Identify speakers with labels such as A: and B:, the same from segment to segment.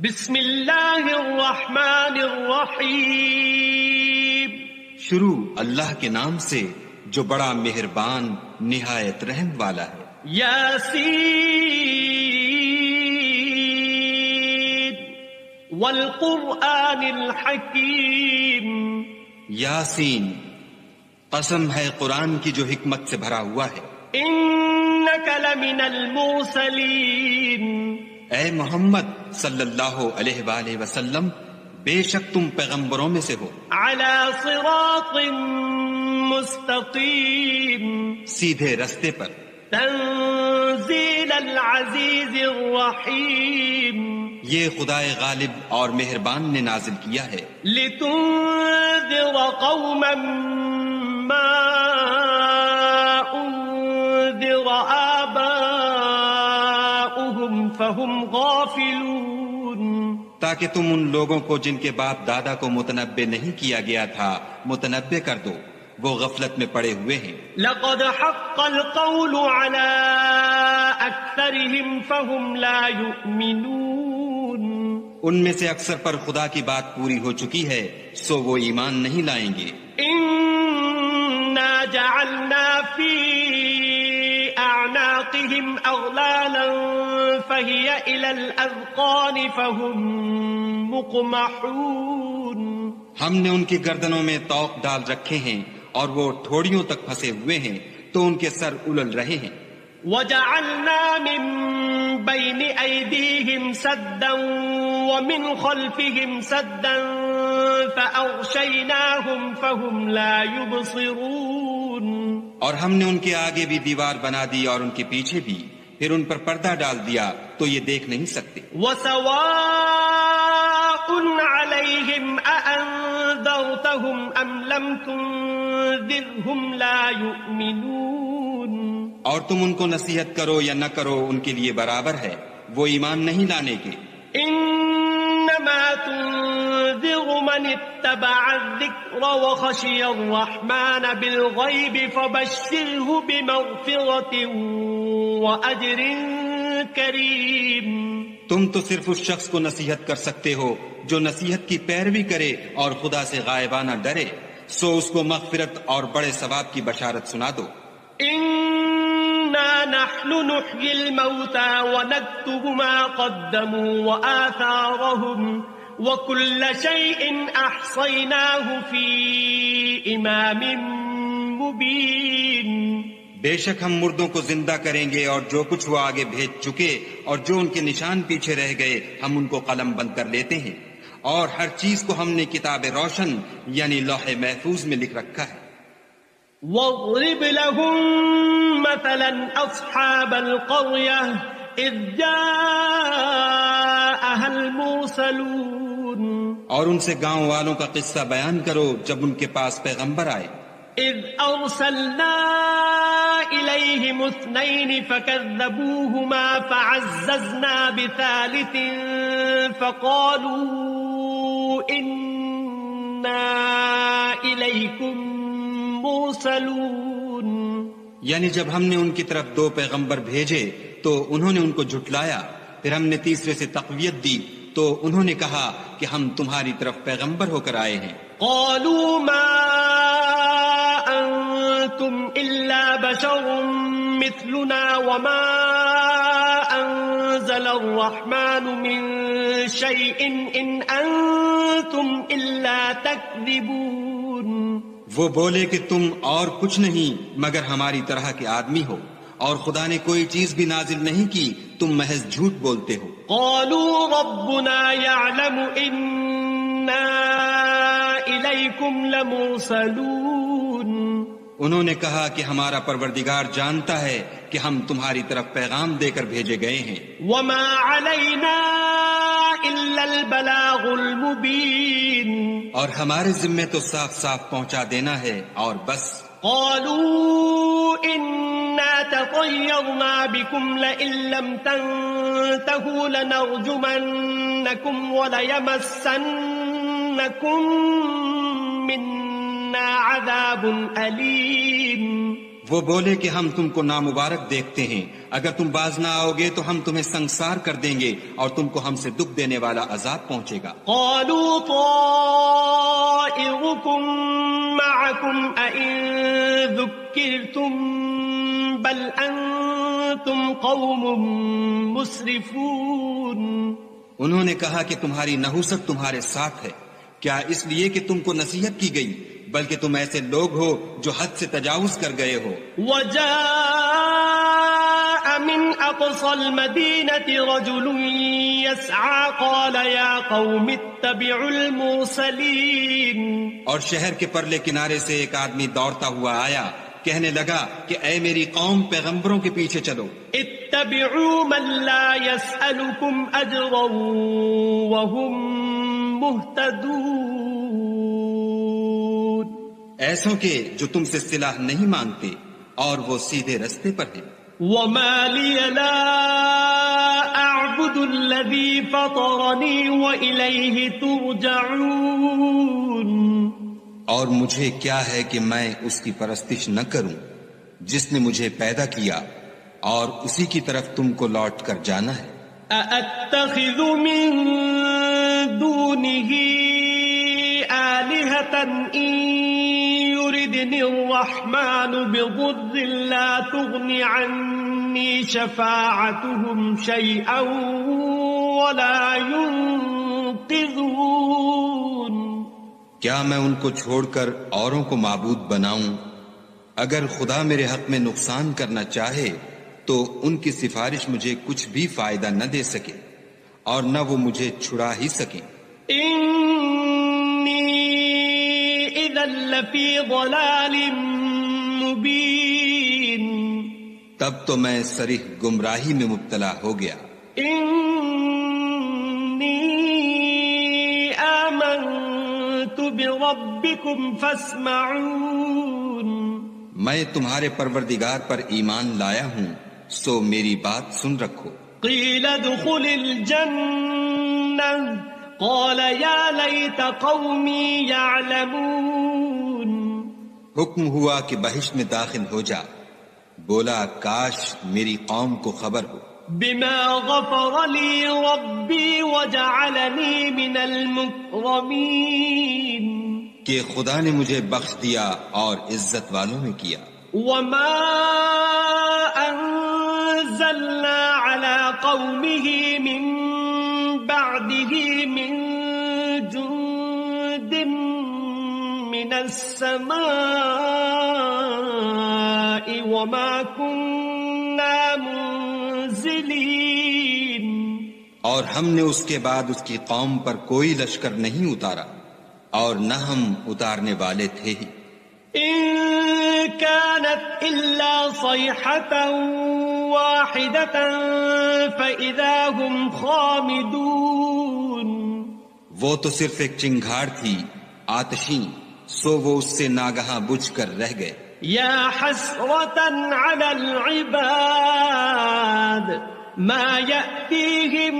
A: بسم اللہ الرحمن الرحیم.
B: شروع اللہ کے نام سے جو بڑا مہربان نہایت رحم والا ہے.
A: یاسین والقرآن الحکیم.
B: یاسین، قسم ہے قرآن کی جو حکمت سے بھرا ہوا ہے.
A: انک لمن المرسلین.
B: اے محمد صلی اللہ علیہ وآلہ وسلم، بے شک تم پیغمبروں میں سے ہو.
A: علی صراط مستقیم.
B: سیدھے رستے پر.
A: تنزیل العزیز الرحیم.
B: یہ خدائے غالب اور مہربان نے نازل کیا ہے.
A: لتنذر قوما ما انذر آباؤهم فهم غافلون.
B: تاکہ تم ان لوگوں کو جن کے باپ دادا کو متنبع نہیں کیا گیا تھا متنبع کر دو، وہ غفلت میں پڑے ہوئے ہیں.
A: لقد حق القول على اکثرهم فهم لا يؤمنون.
B: ان میں سے اکثر پر خدا کی بات پوری ہو چکی ہے، سو وہ ایمان نہیں لائیں گے.
A: انا جعلنا في اعناقهم اغلالا فهي الى الاذقان فهم مقمحون.
B: ہم نے ان کی گردنوں میں طوق ڈال رکھے ہیں اور وہ ٹھوڑیوں تک پھنسے ہوئے ہیں تو ان کے سر الل رہے ہیں.
A: وجعلنا من بين أيديهم سدا ومن خلفهم سدا فأغشيناهم فهم لا يبصرون.
B: اور ہم نے ان کے آگے بھی دیوار بنا دی اور ان کے پیچھے بھی، پھر ان پر پردہ ڈال دیا تو یہ دیکھ نہیں سکتے.
A: وسواء عليهم أأنذرتهم أم لم تنذرهم لا يؤمنون.
B: اور تم ان کو نصیحت کرو یا نہ کرو ان کے لیے برابر ہے، وہ ایمان نہیں لانے کے.
A: انما تنذر من اتبع الذکر وخشی الرحمن بالغیب فبشره بمغفرة واجر کریم.
B: تم تو صرف اس شخص کو نصیحت کر سکتے ہو جو نصیحت کی پیروی کرے اور خدا سے غائبانہ ڈرے، سو اس کو مغفرت اور بڑے ثواب کی بشارت سنا دو.
A: انا نحن نحيي الموتى ونكتب ما قدموا وآثارهم وكل شيء احصيناه في امام مبين.
B: بے شک ہم مردوں کو زندہ کریں گے اور جو کچھ وہ آگے بھیج چکے اور جو ان کے نشان پیچھے رہ گئے ہم ان کو قلم بند کر لیتے ہیں، اور ہر چیز کو ہم نے کتاب روشن یعنی لوح محفوظ میں لکھ رکھا ہے.
A: واضرب لهم مثلا اصحاب القرية اذ جاءها المرسلون.
B: اور ان سے گاؤں والوں کا قصہ بیان کرو جب ان کے پاس پیغمبر آئے.
A: اذ ارسلنا الیہم اثنین فکذبوہما فعززنا بثالث فقالوا انا الیکم مرسلون.
B: یعنی جب ہم نے ان کی طرف 2 پیغمبر بھیجے تو انہوں نے ان کو جھٹلایا، پھر ہم نے تیسرے سے تقویت دی تو انہوں نے کہا کہ ہم تمہاری طرف پیغمبر ہو کر آئے ہیں.
A: قالوا ما انتم الا بشر مثلنا وما انزل الرحمن من شيء ان انتم الا تكذبون.
B: وہ بولے کہ تم اور کچھ نہیں مگر ہماری طرح کے آدمی ہو، اور خدا نے کوئی چیز بھی نازل نہیں کی، تم محض جھوٹ بولتے ہو.
A: قالوا ربنا يعلم إنا إليكم لمرسلون.
B: انہوں نے کہا کہ ہمارا پروردگار جانتا ہے کہ ہم تمہاری طرف پیغام دے کر بھیجے گئے ہیں.
A: وما علينا إلا البلاغ المبين.
B: اور ہمارے ذمے تو صاف صاف پہنچا دینا ہے اور بس.
A: قالوا إنا تطيرنا بكم لئن لم تنتهوا لنرجمنكم وليمسنكم منا عذاب أليم.
B: وہ بولے کہ ہم تم کو نامبارک دیکھتے ہیں، اگر تم باز نہ آؤ گے تو ہم تمہیں سنگسار کر دیں گے اور تم کو ہم سے دکھ دینے والا عذاب پہنچے گا۔
A: قالوا طائركم معكم أئن ذكرتم بل أنتم قوم مسرفون۔
B: انہوں نے کہا کہ تمہاری نحوست تمہارے ساتھ ہے، کیا اس لیے کہ تم کو نصیحت کی گئی، بلکہ تم ایسے لوگ ہو جو حد سے تجاوز کر گئے ہو۔
A: وجاء من أقصى المدينة رجل يسعى قال يا قوم اتبعوا المرسلين۔
B: اور شہر کے پرلے کنارے سے ایک آدمی دوڑتا ہوا آیا، کہنے لگا کہ اے میری قوم، پیغمبروں کے پیچھے چلو۔
A: اتبعوا من لا يسألكم أجرا وهم مهتدون۔
B: ایسوں کے جو تم سے صلہ نہیں مانگتے اور وہ سیدھے رستے پر ہیں۔
A: وما لي لا أعبد الذي فطرني وإليه ترجعون۔
B: اور مجھے کیا ہے کہ میں اس کی پرستش نہ کروں جس نے مجھے پیدا کیا اور اسی کی طرف تم کو لوٹ کر جانا ہے۔
A: أأتخذ من دونه آلهة إن يردني الرحمن بضر لا تغن عني شفاعتهم شيئا ولا ينقذون۔
B: کیا میں ان کو چھوڑ کر اوروں کو معبود بناؤں؟ اگر خدا میرے حق میں نقصان کرنا چاہے تو ان کی سفارش مجھے کچھ بھی فائدہ نہ دے سکے اور نہ وہ مجھے چھڑا ہی سکیں۔
A: انی اذا لفی ضلال مبین۔
B: تب تو میں صریح گمراہی میں مبتلا ہو گیا۔
A: انی آمنت بربکم فاسمعون۔
B: میں تمہارے پروردگار پر ایمان لایا ہوں، سو میری بات سن رکھو۔
A: قیل ادخل الجنہ قال یا لیت قومی یعلمون۔
B: حکم ہوا کہ بہشت میں داخل ہو جا، بولا کاش میری قوم کو خبر ہو۔
A: بما غفر لی ربی وجعلنی من المکرمین۔
B: کہ خدا نے مجھے بخش دیا اور عزت والوں میں کیا۔
A: وما انزلنا على قومه من بعده من جند من السماء وما كنا منزلين۔
B: اور ہم نے اس کے بعد اس کی قوم پر کوئی لشکر نہیں اتارا اور نہ ہم اتارنے والے تھے ہی۔
A: إن كانت إلا صيحة واحدة فإذا هم خامدون۔
B: وہ تو صرف ایک چنگھاڑ تھی آتشیں، سو وہ اس سے ناگہاں بجھ کر رہ گئے۔
A: يا حسرة على العباد ما يأتيهم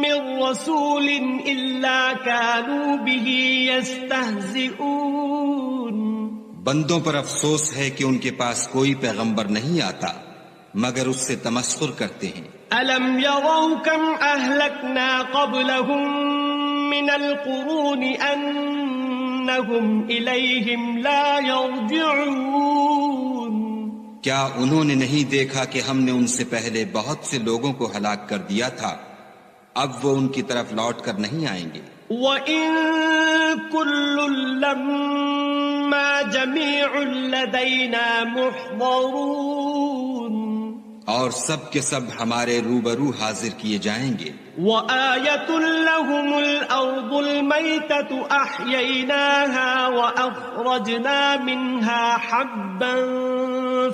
A: من رسول إلا كانوا به يستهزئون۔
B: بندوں پر افسوس ہے کہ ان کے پاس کوئی پیغمبر نہیں آتا مگر اس سے تمسخر کرتے ہیں۔
A: ألم يروا كم أهلكنا قبلهم من القرون أنهم إليهم لا يرجعون۔
B: کیا انہوں نے نہیں دیکھا کہ ہم نے ان سے پہلے بہت سے لوگوں کو ہلاک کر دیا تھا، اب وہ ان کی طرف لوٹ کر نہیں آئیں گے۔
A: وَإِن كُلٌّ لَّمَّا جَمِيعٌ لَّدَيْنَا مُحْضَرُونَ۔
B: اور سب کے سب ہمارے روبرو حاضر کیے جائیں گے۔
A: وَآيَةٌ لَّهُمُ الْأَرْضُ الْمَيْتَةُ أَحْيَيْنَاهَا وَأَخْرَجْنَا مِنْهَا حَبًّا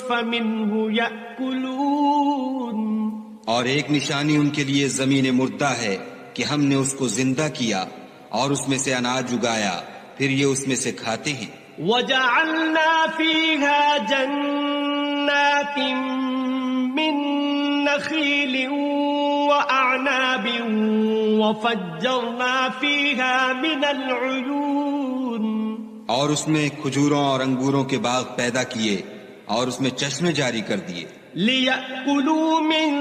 A: فَمِنْهُ يَأْكُلُونَ۔
B: اور ایک نشانی ان کے لیے زمین مردہ ہے کہ ہم نے اس کو زندہ کیا اور اس میں سے اناج اگایا، پھر یہ اس میں سے کھاتے ہیں۔
A: وَجَعَلْنَا فِيهَا جَنَّاتٍ مِّن نَخِيلٍ وَأَعْنَابٍ وَفَجَّرْنَا فِيهَا مِنَ الْعُيُونِ۔
B: اور اس میں کھجوروں اور انگوروں کے باغ پیدا کیے اور اس میں چشمے جاری کر دیے
A: لِيَأْكُلُوا مِن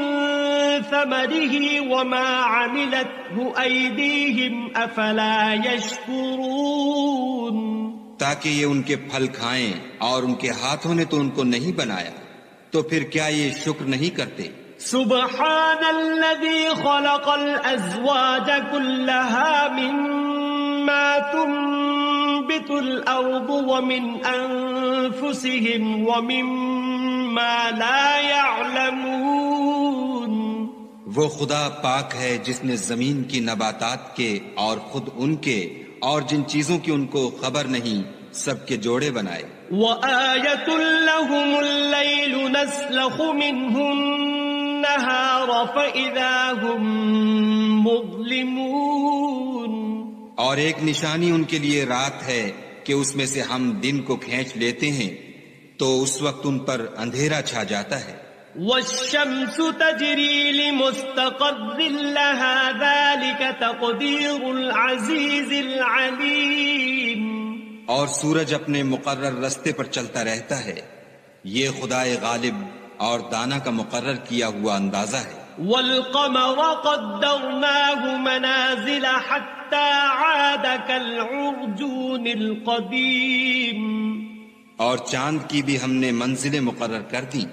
A: ثَمَرِهِ وَمَا عَمِلَتْهُ أَيْدِيهِمْ أَفَلَا يَشْكُرُونَ
B: تاکہ یہ ان کے پھل کھائیں اور ان کے ہاتھوں نے تو ان کو نہیں بنایا تو پھر کیا یہ شکر نہیں کرتے
A: سبحان الذي خلق الأزواج كلها مما تنبت الأرض ومن أنفسهم ومما لا يعلمون
B: وہ خدا پاک ہے جس نے زمین کی نباتات کے اور خود ان کے اور جن چیزوں کی ان کو خبر نہیں سب کے جوڑے بنائے
A: وَآيَةٌ لَهُمُ اللَّيْلُ نَسْلَخُ مِنْهُ النَّهَارَ فَإِذَا هُمْ مُظْلِمُونَ
B: اور ایک نشانی ان کے لیے رات ہے کہ اس میں سے ہم دن کو کھینچ لیتے ہیں تو اس وقت ان پر اندھیرا چھا جاتا ہے
A: وَالشَّمْسُ تَجْرِي لِمُسْتَقَرٍّ لَهَا ذَلِكَ تَقْدِيرُ الْعَزِيزِ الْعَلِيمِ
B: اور سورج اپنے مقرر رستے پر چلتا رہتا ہے یہ خدائے غالب اور دانا کا مقرر کیا ہوا اندازہ ہے
A: وَالْقَمَرَ قَدَّرْنَاهُ مَنَازِلَ حَتَّى عَادَ كَالْعُرْجُونِ الْقَدِيمِ
B: اور چاند کی بھی ہم نے منزلیں مقرر کر دیں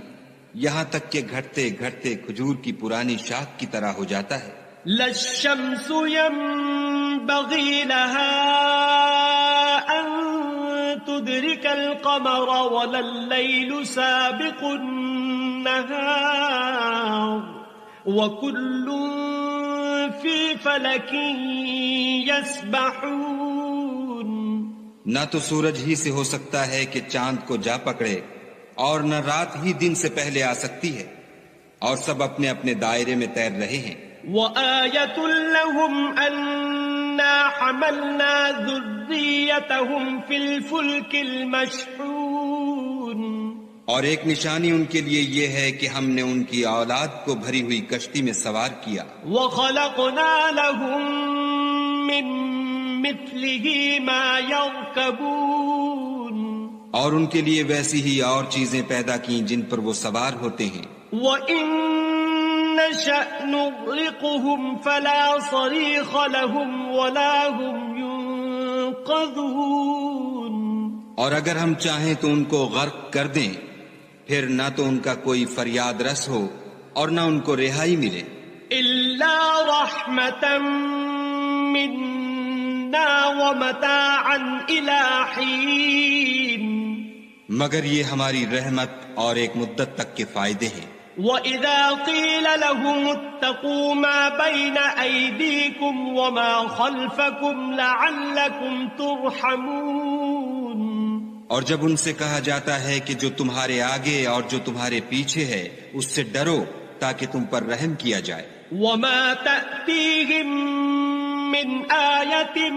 B: یہاں تک کہ گھٹتے گھٹتے کھجور کی پرانی شاخ کی طرح ہو جاتا ہے
A: لَا الشَّمْسُ يَنبَغِي لَهَا أَن تُدْرِكَ الْقَمَرَ وَلَا اللَّيْلُ سَابِقُ النَّهَارِ وَكُلٌّ فِي فَلَكٍ يَسْبَحُونَ
B: نہ تو سورج ہی سے ہو سکتا ہے کہ چاند کو جا پکڑے اور نہ رات ہی دن سے پہلے آ سکتی ہے اور سب اپنے اپنے دائرے میں تیر رہے ہیں
A: وَآيَةٌ لَهُمْ أَنَّا حَمَلْنَا ذُرِّيَّتَهُمْ فِي الْفُلْكِ الْمَشْحُونِ
B: اور ایک نشانی ان کے لیے یہ ہے کہ ہم نے ان کی اولاد کو بھری ہوئی کشتی میں سوار کیا
A: وَخَلَقْنَا لَهُم مِّن مِّثْلِهِ مَا يَرْكَبُونَ
B: اور ان کے لیے ویسی ہی اور چیزیں پیدا کی جن پر وہ سوار ہوتے ہیں
A: وَإِن نَّشَأْ نُغْرِقْهُمْ فَلَا صَرِيخَ لَهُمْ وَلَا هُمْ يُنقَذُونَ
B: اور اگر ہم چاہیں تو ان کو غرق کر دیں پھر نہ تو ان کا کوئی فریاد رس ہو اور نہ ان کو رہائی ملے
A: إِلَّا رَحْمَةً مِّنَّا وَمَتَاعًا إِلَى حِينٍ
B: مگر یہ ہماری رحمت اور ایک مدت تک کے فائدے ہیں
A: وَإِذَا قِيلَ لَهُمُ اتَّقُوا مَا بَيْنَ أَيْدِيكُمْ وَمَا خَلْفَكُمْ لَعَلَّكُمْ تُرْحَمُونَ
B: اور جب ان سے کہا جاتا ہے کہ جو تمہارے آگے اور جو تمہارے پیچھے ہے اس سے ڈرو تاکہ تم پر رحم کیا جائے
A: وَمَا تَأْتِيهِم مِّنْ آيَةٍ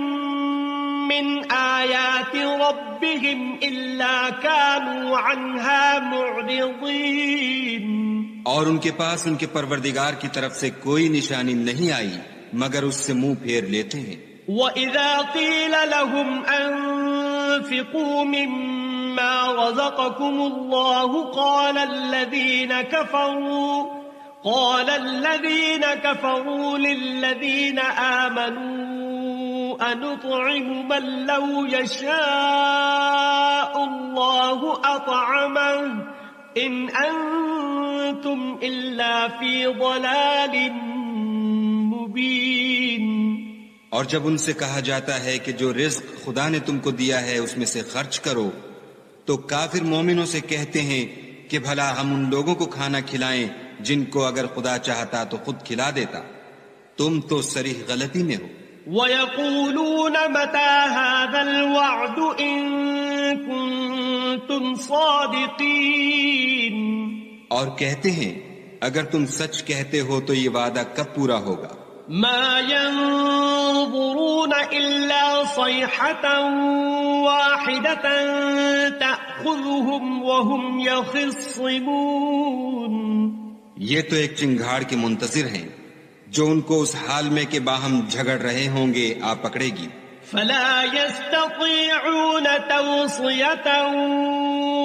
A: مِّنْ آيَاتِ رَبِّهِمْ إِلَّا كَانُوا عَنْهَا مُعْرِضِينَ
B: اور ان کے پاس ان کے پروردگار کی طرف سے کوئی نشانی نہیں آئی مگر اس سے منہ پھیر لیتے ہیں
A: وَإِذَا قِيلَ لَهُمْ أَنفِقُوا مِمَّا رَزَقَكُمُ اللَّهُ قَالَ الَّذِينَ كَفَرُوا لِلَّذِينَ آمَنُوا أَنُطْعِمُ مَن لَّوْ يَشَاءُ اللَّهُ أَطْعَمَهُ إِنْ أَنتُمْ إِلَّا فِي ضَلَالٍ مُّبِينٍ
B: اور جب ان سے کہا جاتا ہے کہ جو رزق خدا نے تم کو دیا ہے اس میں سے خرچ کرو تو کافر مومنوں سے کہتے ہیں کہ بھلا ہم ان لوگوں کو کھانا کھلائیں جن کو اگر خدا چاہتا تو خود کھلا دیتا تم تو صریح غلطی میں ہو
A: وَيَقُولُونَ مَتَى هَذَا الْوَعْدُ إِن كُنتُمْ صَادِقِينَ
B: اور کہتے ہیں اگر تم سچ کہتے ہو تو یہ وعدہ کب پورا ہوگا
A: مَا يَنظُرُونَ إِلَّا صَيْحَةً وَاحِدَةً تَأْخُذُهُمْ وَهُمْ يَخِصِّمُونَ
B: یہ تو ایک چنگھاڑ کے منتظر ہیں جو ان کو اس حال میں کہ باہم جھگڑ رہے ہوں گے آ پکڑے گی
A: فَلَا يَسْتَطِيعُونَ تَوْصِيَةً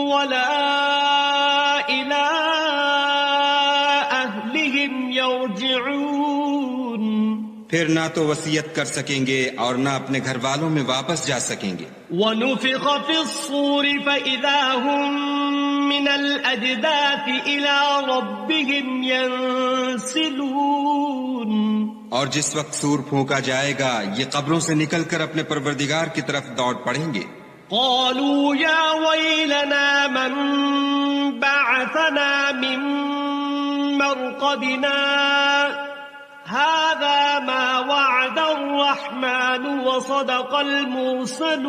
A: وَلَا
B: پھر نہ تو وصیت کر سکیں گے اور نہ اپنے گھر والوں میں واپس جا سکیں گے.
A: وَنُفِخَ فِي الصُّورِ فَإِذَا هُم مِّنَ الْأَجْدَاثِ إِلَى رَبِّهِمْ يَنسِلُونَ.
B: اور جس وقت سور پھونکا جائے گا یہ قبروں سے نکل کر اپنے پروردگار کی طرف دوڑ پڑیں گے.
A: قالوا يا ويلنا من بعثنا من مرقدنا هذا ما وعد الرحمن وصدق المرسلون.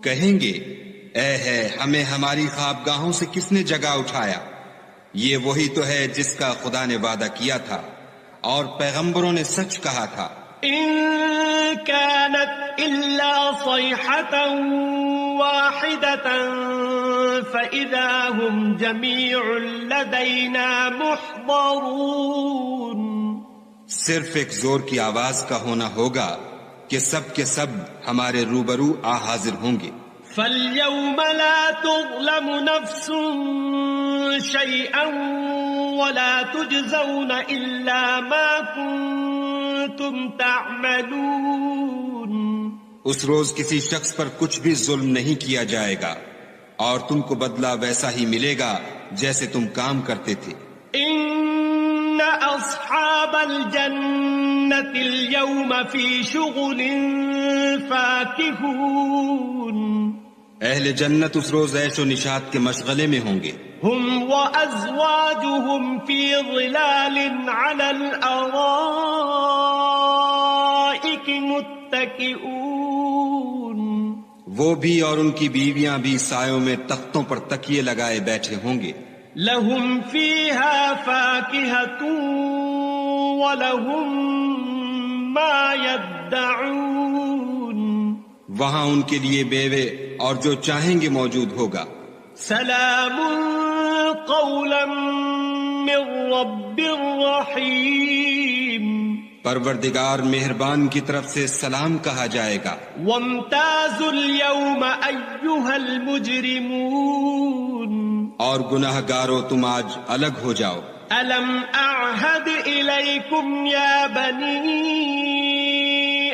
B: کہیں گے اے ہے ہمیں ہماری خوابگاہوں سے کس نے جگا اٹھایا، یہ وہی تو ہے جس کا خدا نے وعدہ کیا تھا اور پیغمبروں نے سچ کہا تھا.
A: إن كانت إلا صيحة واحدة فإذا هم جميع لدينا محضرون.
B: صرف ایک زور کی آواز کا ہونا ہوگا کہ سب کے سب ہمارے روبرو حاضر ہوں گے.
A: فاليوم لا تظلم نفس شيئا ولا تجزون إلا ما كنتم تعملون.
B: اس روز کسی شخص پر کچھ بھی ظلم نہیں کیا جائے گا اور تم کو بدلہ ویسا ہی ملے گا جیسے تم کام کرتے تھے.
A: إن أصحاب الجنة اليوم في شغل فاكهون.
B: اہل جنت اس روز عیش و نشاط کے مشغلے میں ہوں گے.
A: هم وأزواجهم في ظلال على الأرائك متكئون.
B: وہ بھی اور ان کی بیویاں بھی سایوں میں تختوں پر تکیے لگائے بیٹھے ہوں گے.
A: لهم فيها فاكهة ولهم ما يدعون.
B: وہاں ان کے لیے بیوے اور جو چاہیں گے موجود ہوگا.
A: سلام قولا من رب رحیم.
B: پروردگار مہربان کی طرف سے سلام کہا جائے گا.
A: وامتازوا اليوم ایھا المجرمون.
B: اور گناہ گارو تم آج الگ ہو جاؤ.
A: الم اعہد الیکم یا بنی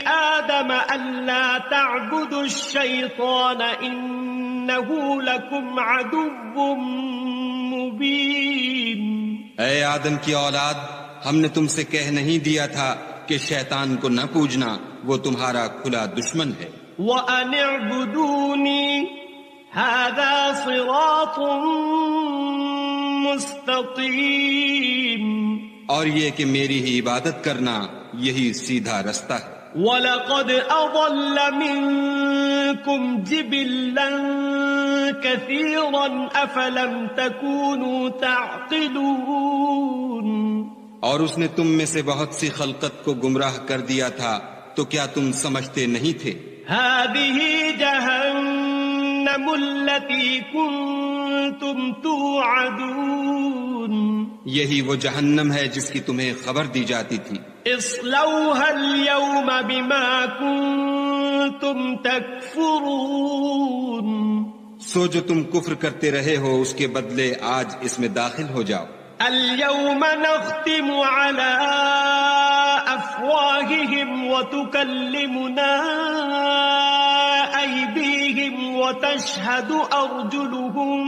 A: آدم الا تعبدوا الشیطان انہ لکم عدو مبین.
B: اے آدم کی اولاد، ہم نے تم سے کہہ نہیں دیا تھا کہ شیطان کو نہ پوجنا، وہ تمہارا کھلا دشمن ہے.
A: وَأَنِ اعْبُدُونِي هَذَا صِرَاطٌ مُسْتَقِيمٌ.
B: اور یہ کہ میری ہی عبادت کرنا یہی سیدھا رستہ ہے.
A: وَلَقَدْ أَضَلَّ مِنكُمْ جِبِلًّا كَثِيرًا أَفَلَمْ تَكُونُوا تَعْقِلُونَ.
B: اور اس نے تم میں سے بہت سی خلقت کو گمراہ کر دیا تھا تو کیا تم سمجھتے نہیں تھے؟
A: هَذِهِ جَهَنَّمُ الَّتِي كُنتُمْ تُوعَدُونَ.
B: یہی وہ جہنم ہے جس کی تمہیں خبر دی جاتی تھی.
A: اصلوها اليوم بما كنتم تكفرون.
B: سو جو تم کفر کرتے رہے ہو اس کے بدلے آج اس میں داخل ہو جاؤ.
A: اليوم نختم على أفواههم وتكلمنا أيديهم وتشهد أرجلهم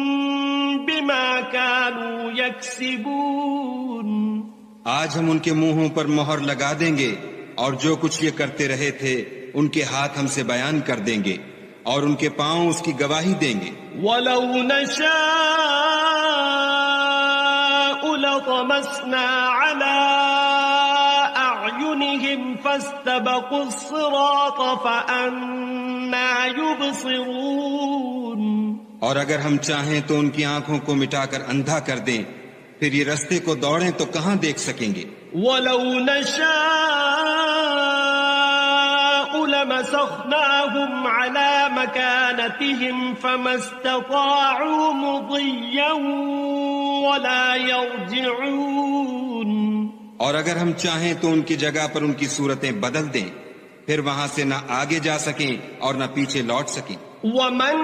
A: بما كانوا يكسبون.
B: آج ہم ان کے منہوں پر مہر لگا دیں گے اور جو کچھ یہ کرتے رہے تھے ان کے ہاتھ ہم سے بیان کر دیں گے اور ان کے پاؤں اس کی گواہی دیں گے.
A: وَلَوْ نَشَاءُ لَطَمَسْنَا عَلَىٰ أَعْيُنِهِمْ فَاسْتَبَقُوا الصِّرَاطَ فَأَنَّىٰ يُبْصِرُونَ.
B: اور اگر ہم چاہیں تو ان کی آنکھوں کو مٹا کر اندھا کر دیں، پھر یہ رستے کو دوڑیں تو کہاں دیکھ سکیں گے.
A: وَلَوْ نَشَاءُ لَمَسَخْنَاهُمْ عَلَىٰ مَكَانَتِهِمْ فَمَا اسْتَطَاعُوا مُضِيًّا وَلَا يَرْجِعُونَ.
B: اور اگر ہم چاہیں تو ان کی جگہ پر ان کی صورتیں بدل دیں، پھر وہاں سے نہ آگے جا سکیں اور نہ پیچھے لوٹ سکیں.
A: وَمَن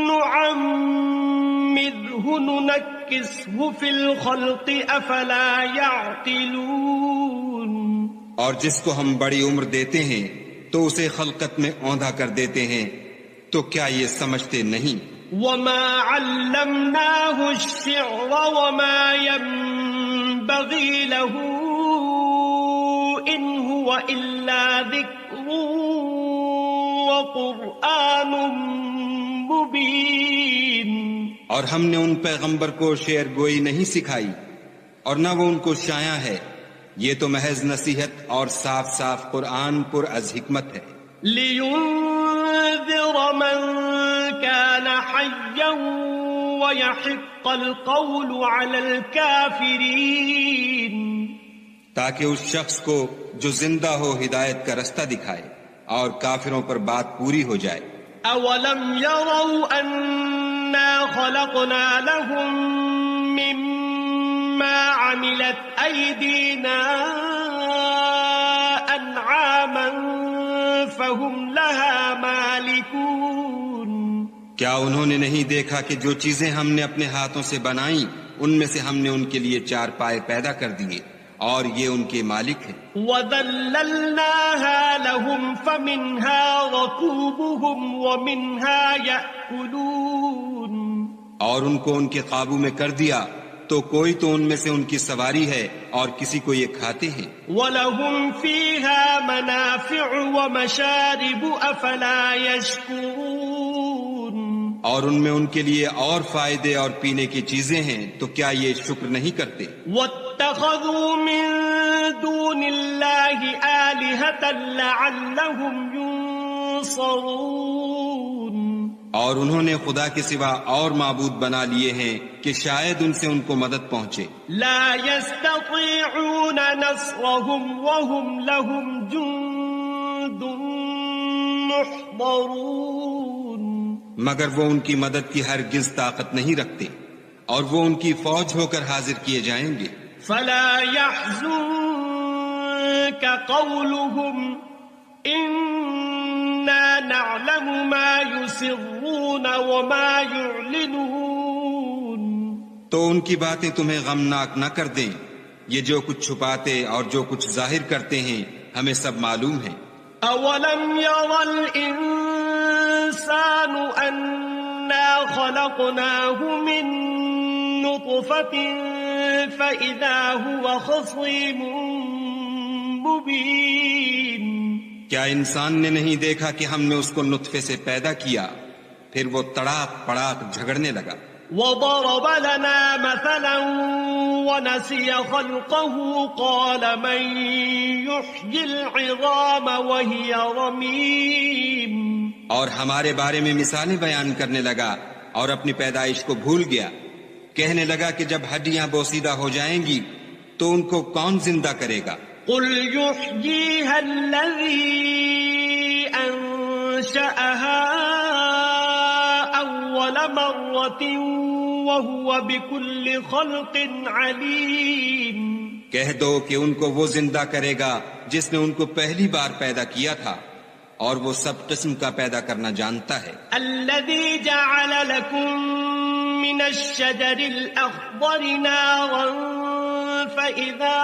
A: نُعَمِّرْهُ نُنَكِّسْهُ فِي الْخَلْقِ أَفَلَا يَعْقِلُونَ.
B: اور جس کو ہم بڑی عمر دیتے ہیں تو اسے خلقت میں اوندھا کر دیتے ہیں، تو کیا یہ سمجھتے نہیں؟
A: وما علمناه الشعر وما ينبغي له إن هو إلا ذكر وقرآن مبين.
B: اور ہم نے ان پیغمبر کو شعر گوئی نہیں سکھائی اور نہ وہ ان کو شایع ہے، یہ تو محض نصیحت اور صاف صاف قرآن پر از حکمت ہے.
A: لِيُنذِرَ مَن كَانَ حَيًّا وَيَحِقَّ الْقَوْلُ عَلَى الْكَافِرِينَ.
B: تاکہ اس شخص کو جو زندہ ہو ہدایت کا رستہ دکھائے اور کافروں پر بات پوری ہو جائے.
A: أَوَلَمْ يَرَوْا أَنَّا خَلَقْنَا لَهُم مِّمَّا عَمِلَتْ أَيْدِينَا أَنْعَامًا فَهُمْ لَهَا مَالِكُونَ.
B: کیا انہوں نے نہیں دیکھا کہ جو چیزیں ہم نے اپنے ہاتھوں سے بنائیں ان میں سے ہم نے ان کے لیے چار پائے پیدا کر دیے اور یہ ان کے مالک ہیں.
A: وَذَلَّلْنَاهَا لَهُمْ فَمِنْهَا رَكُوبُهُمْ وَمِنْهَا يَأْكُلُونَ.
B: اور ان کو ان کے قابو میں کر دیا تو کوئی تو ان میں سے ان کی سواری ہے اور کسی کو یہ کھاتے ہیں.
A: وَلَهُمْ فِيهَا مَنَافِعُ وَمَشَارِبُ أَفَلَا يَشْكُرُونَ.
B: اور ان میں ان کے لیے اور فائدے اور پینے کی چیزیں ہیں تو کیا یہ شکر نہیں کرتے؟
A: وَاتَّخَذُوا مِن دُونِ اللَّهِ آلِهَةً لَعَلَّهُمْ يُنصَرُونَ.
B: اور انہوں نے خدا کے سوا اور معبود بنا لیے ہیں کہ شاید ان سے ان کو مدد پہنچے.
A: لا يستطيعون نصرهم وهم لهم جند محضرون.
B: مگر وہ ان کی مدد کی ہرگز طاقت نہیں رکھتے اور وہ ان کی فوج ہو کر حاضر کیے جائیں گے.
A: فلا يحزنك قولهم إنا نعلم ما يسرون وما يعلنون.
B: تو ان کی باتیں تمہیں غمناک نہ کر دیں، یہ جو کچھ چھپاتے اور جو کچھ ظاہر کرتے ہیں ہمیں سب معلوم ہے.
A: أولم ير الإنسان أنا خلقناه من نطفة فإذا هو خصيم مبين.
B: کیا انسان نے نہیں دیکھا کہ ہم نے اس کو نطفے سے پیدا کیا پھر وہ تڑاک پڑاک جھگڑنے لگا.
A: وضرب لنا مثلا ونسي خلقه قال من يحيي العظام وهي رميم.
B: اور ہمارے بارے میں مثالیں بیان کرنے لگا اور اپنی پیدائش کو بھول گیا. کہنے لگا کہ جب ہڈیاں بوسیدہ ہو جائیں گی تو ان کو کون زندہ کرے گا؟
A: قل يحييها الذي أنشأها أول مرة وهو بكل خلق عليم.
B: کہہ دو کہ ان کو وہ زندہ کرے گا جس نے ان کو پہلی بار پیدا کیا تھا اور وہ سب قسم کا پیدا کرنا جانتا ہے.
A: الذي جعل لكم من الشجر الأخضر نارا فإذا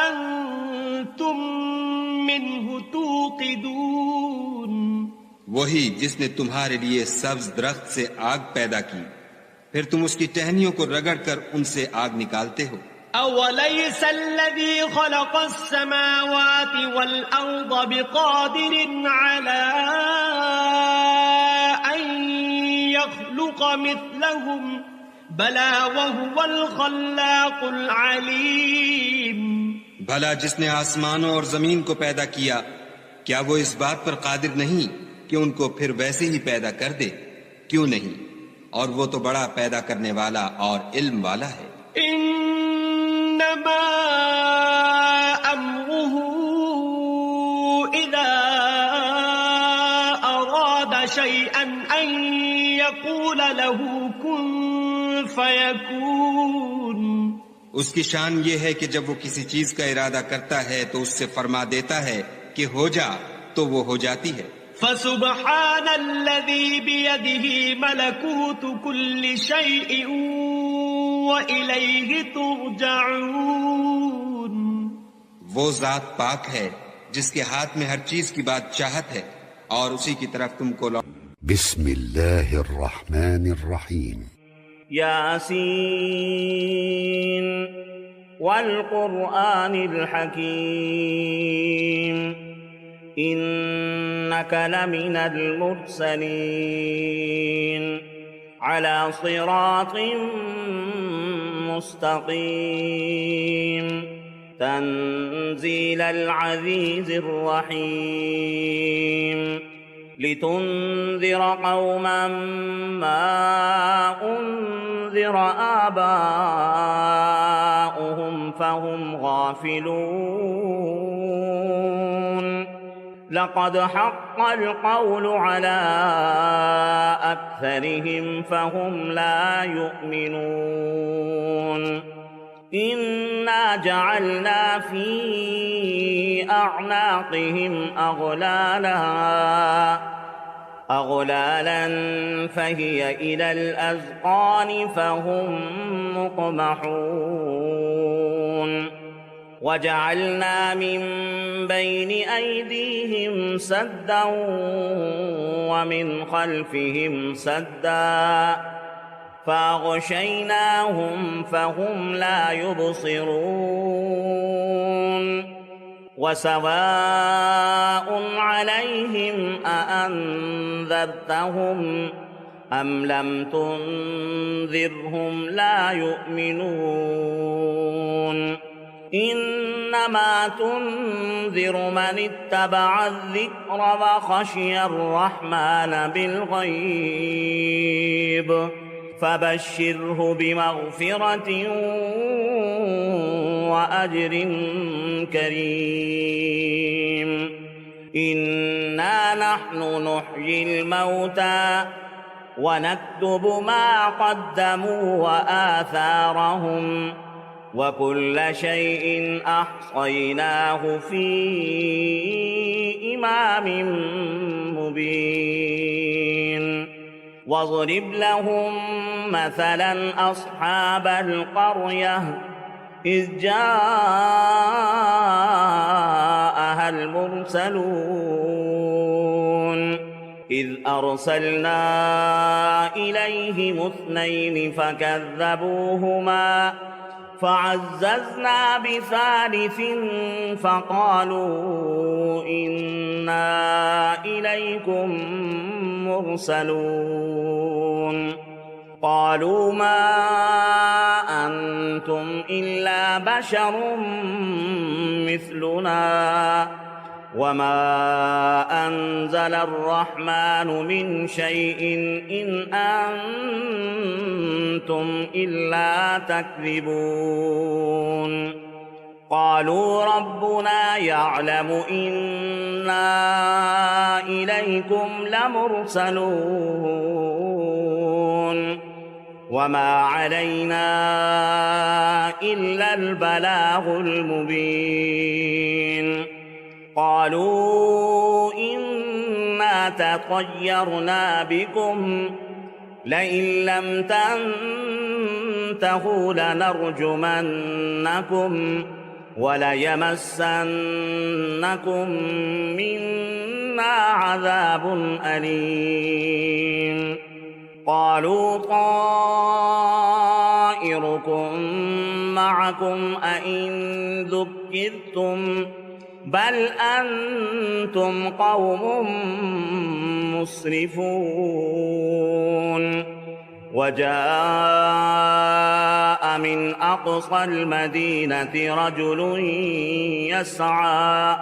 A: أنتم منه توقدون.
B: وہی جس نے تمہارے لیے سبز درخت سے آگ پیدا کی پھر تم اس کی ٹہنیوں کو رگڑ کر ان سے آگ نکالتے ہو.
A: أوليس الذي خلق السماوات والأرض بقادر على أن يخلق مثلهم بلى وهو الخلاق العليم.
B: بھلا جس نے آسمانوں اور زمین کو پیدا کیا کیا وہ اس بات پر قادر نہیں کہ ان کو پھر ویسے ہی پیدا کر دے؟ کیوں نہیں، اور وہ تو بڑا پیدا کرنے والا اور علم والا ہے.
A: انما امره اذا اراد شيئا ان يقول له كن فيكون.
B: اس کی شان یہ ہے کہ جب وہ کسی چیز کا ارادہ کرتا ہے تو اس سے فرما دیتا ہے کہ ہو جا تو وہ ہو جاتی ہے.
A: فسبحان الذي بيده ملكوت كل شيء وإليه ترجعون.
B: وہ ذات پاک ہے جس کے ہاتھ میں ہر چیز کی بادشاہت ہے اور اسی کی طرف تم کو
C: بسم اللہ الرحمن الرحیم
D: یاسین والقرآن الحکیم إنك لمن المرسلين على صراط مستقيم تنزيل العزيز الرحيم لتنذر قوما ما أنذر آباؤهم فهم غافلون لقد حق القول على أكثرهم فهم لا يؤمنون إنا جعلنا في أعناقهم أغلالا فهي إلى الأذقان فهم مقمحون وجعلنا من بين أيديهم سدا ومن خلفهم سدا فأغشيناهم فهم لا يبصرون وسواء عليهم أأنذرتهم أم لم تنذرهم لا يؤمنون إنما تنذر من اتبع الذكر وخشي الرحمن بالغيب فبشره بمغفرة وأجر كريم إنا نحن نحيي الموتى ونكتب ما قدموا وآثارهم وكل شيء أحصيناه في إمام مبين واضرب لهم مثلا أصحاب القرية إذ جاءها المرسلون إذ أرسلنا إليهم 2 فكذبوهما فعززنا بثالث فقالوا إنا إليكم مرسلون قالوا ما أنتم إلا بشر مثلنا وما أنزل الرحمن من شيء إن أنتم إلا تكذبون قالوا ربنا يعلم إنا إليكم لمرسلون وما علينا إلا البلاغ المبين قالوا إنا تطيرنا بكم لئن لم تنتهوا لنرجمنكم وليمسنكم منا عذاب أليم قالوا طائركم معكم أئن ذكرتم بل أنتم قوم مسرفون وجاء من أقصى المدينة رجل يسعى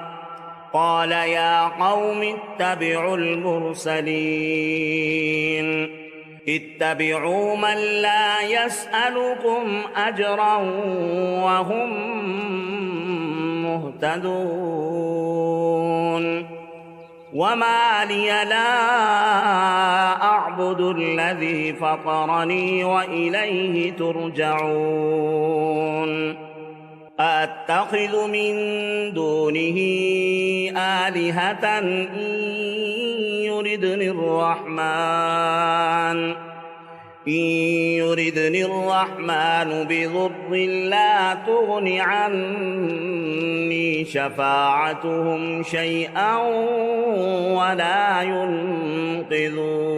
D: قال يا قوم اتبعوا المرسلين اتبعوا من لا يسألكم أجرا وهم مهتدون وما لي لا أعبد الذي فطرني وإليه ترجعون أأتخذ من دونه آلهة إن يردني الرحمن إن يردني الرحمن بضر لا تغن عني شفاعتهم شيئا ولا ينقذون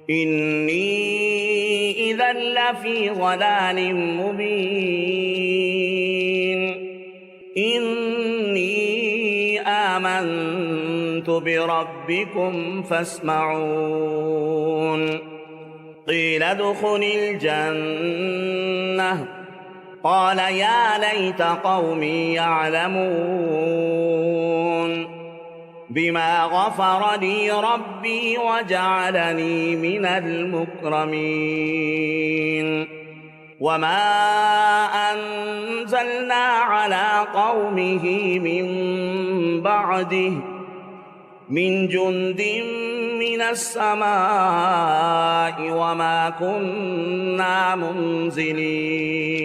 D: إني إذا لفي ضلال مبين إني آمنت بربكم فاسمعون قيل ادخل الجنة قال يا ليت قومي يعلمون بما غفر لي ربي وجعلني من المكرمين وما أنزلنا على قومه من بعده من جند من السماء وما كنا منزلين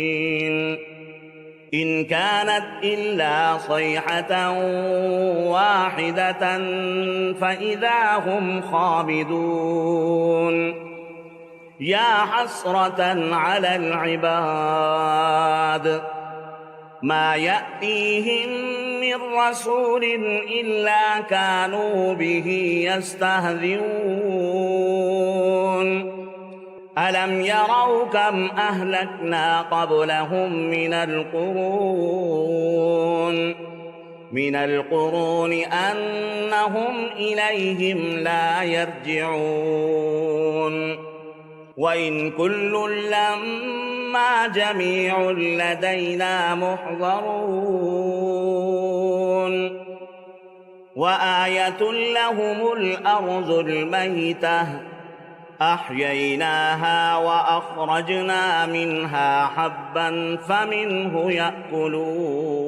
D: إن كانت إلا صيحة واحدة فإذا هم خامدون يا حسرة على العباد ما يأتيهم من رسول إلا كانوا به يستهزئون ألم يروا كم أهلكنا قبلهم من القرون أنهم إليهم لا يرجعون وإن كل لما جميع لدينا محضرون وآية لهم الأرض الميتة أحييناها وأخرجنا منها حبا فمنه يأكلون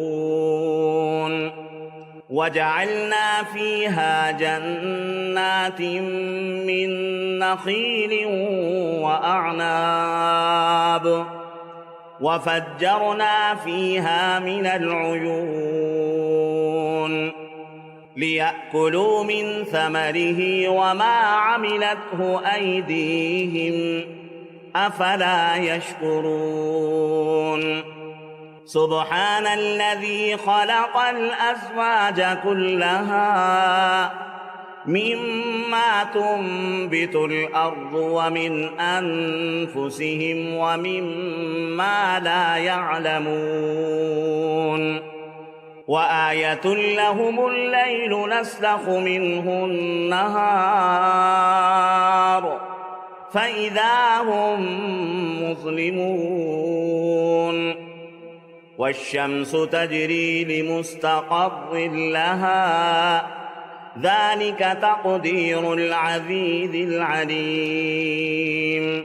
D: وجعلنا فيها جنات من نخيل وأعناب وفجرنا فيها من العيون ليأكلوا من ثمره وما عملته أيديهم أفلا يشكرون سبحان الذي خلق الأزواج كلها مما تنبت الأرض ومن أنفسهم ومما لا يعلمون وآية لهم الليل نسلخ منه النهار فإذا هم مظلمون والشمس تجري لمستقر لها ذلك تقدير العزيز العليم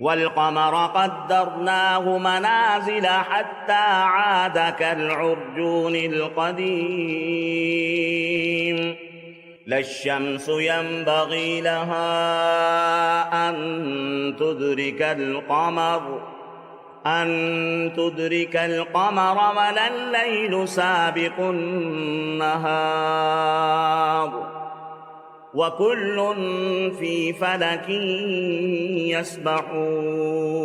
D: والقمر قدرناه منازل حتى عاد كالعرجون القديم لا الشمس ينبغي لها أن تدرك القمر ولا الليل سابق النهار وكل في فلك يسبحون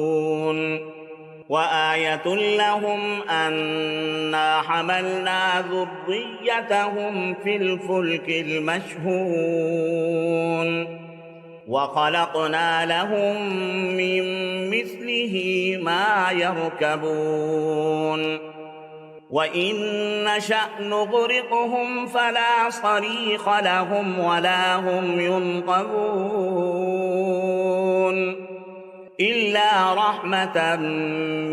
D: وآية لهم أنا حملنا ذريتهم في الفلك المشحون وخلقنا لهم من مثله ما يركبون وإن نشأ نغرقهم فلا صريخ لهم ولا هم ينقذون إلا رحمة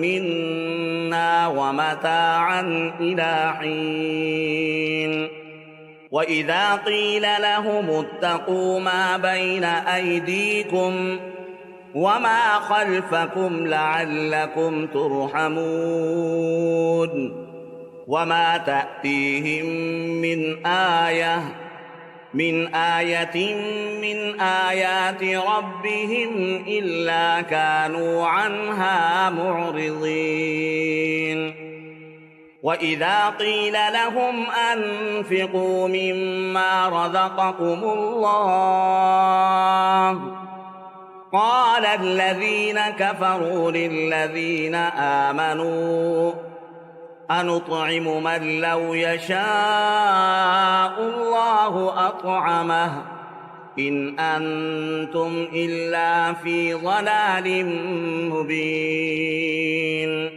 D: منا ومتاعا إلى حين وإذا قيل لهم اتقوا ما بين أيديكم وما خلفكم لعلكم ترحمون وما تأتيهم من آية من آيات ربهم إلا كانوا عنها معرضين وإذا قيل لهم أنفقوا مما رزقكم الله قال الذين كفروا للذين آمنوا أنطعم من لو يشاء الله أطعمه إن أنتم إلا في ضلال مبين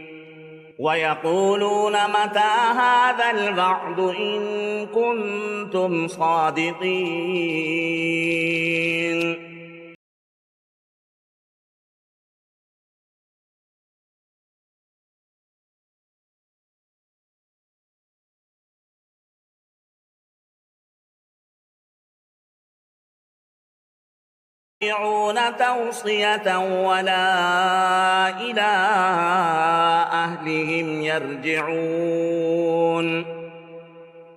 D: ويقولون متى هذا الوعد إن كنتم صادقين توصية ولا إلى أهلهم يرجعون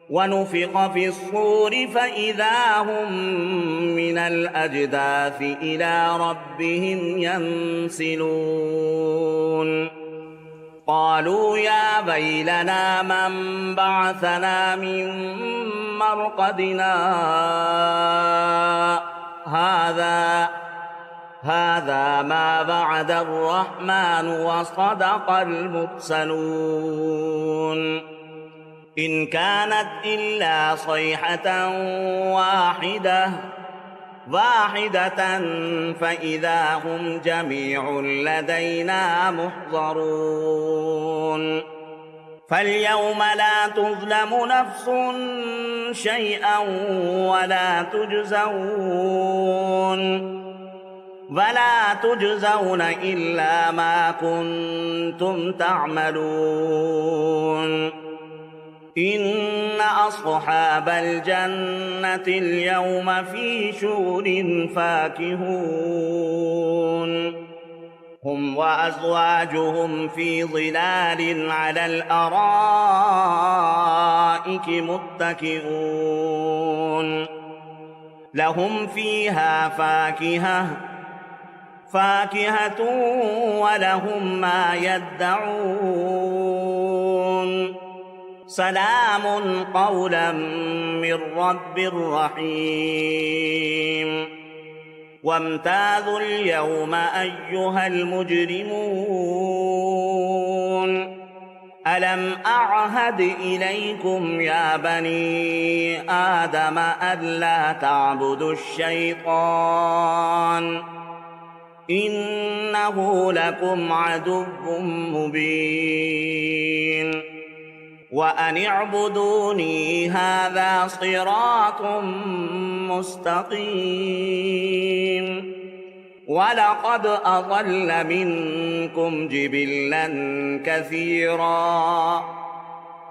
D: ونفخ في الصور فإذا هم من الأجداث إلى ربهم ينسلون قالوا يا ويلنا من بعثنا من مرقدنا هذا ما وعد الرحمن وصدق المرسلون إن كانت إلا صيحة واحدة فإذا هم جميع لدينا محضرون فاليوم لا تظلم نفس شيئا ولا تجزون إلا ما كنتم تعملون إن أصحاب الجنة اليوم في شغل فاكهون هم وأزواجهم في ظلال على الأرائك متكئون لهم فيها فاكهة ولهم ما يدعون سلام قولا من رب رحيم وامتازوا اليوم أيها المجرمون ألم أعهد إليكم يا بني آدم ألا تعبدوا الشيطان إنه لكم عدو مبين وأن اعبدوني هذا صراط مستقيم ولقد أضل منكم جبلا كثيرا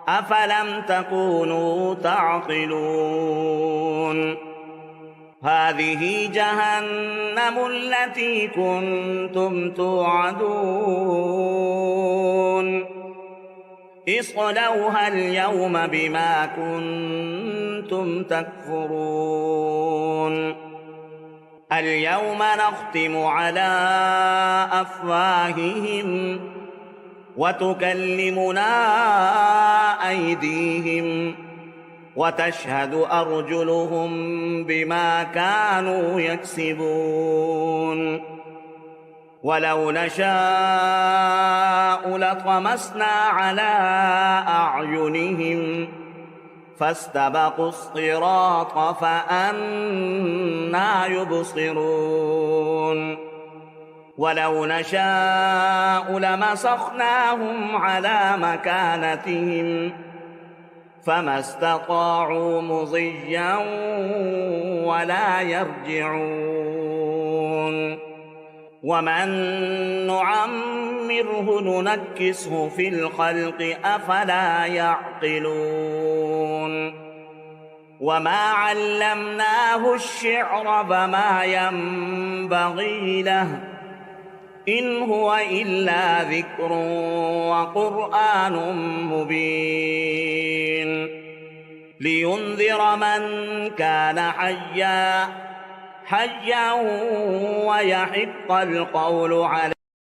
D: أفلم تكونوا تعقلون هذه جهنم التي كنتم توعدون اصلوها اليوم بما كنتم تكفرون اليوم نختم على أفواههم وتكلمنا أيديهم وتشهد أرجلهم بما كانوا يكسبون ولو نشاء لطمسنا على أعينهم فاستبقوا الصراط فأنى يبصرون ولو نشاء لمسخناهم على مكانتهم فما استطاعوا مضيا ولا يرجعون ومن نعمره ننكسه في الخلق أفلا يعقلون وما علمناه الشعر فما ينبغي له إن هو إلا ذكر وقرآن مبين لينذر من كان حيا ويحق القول عليه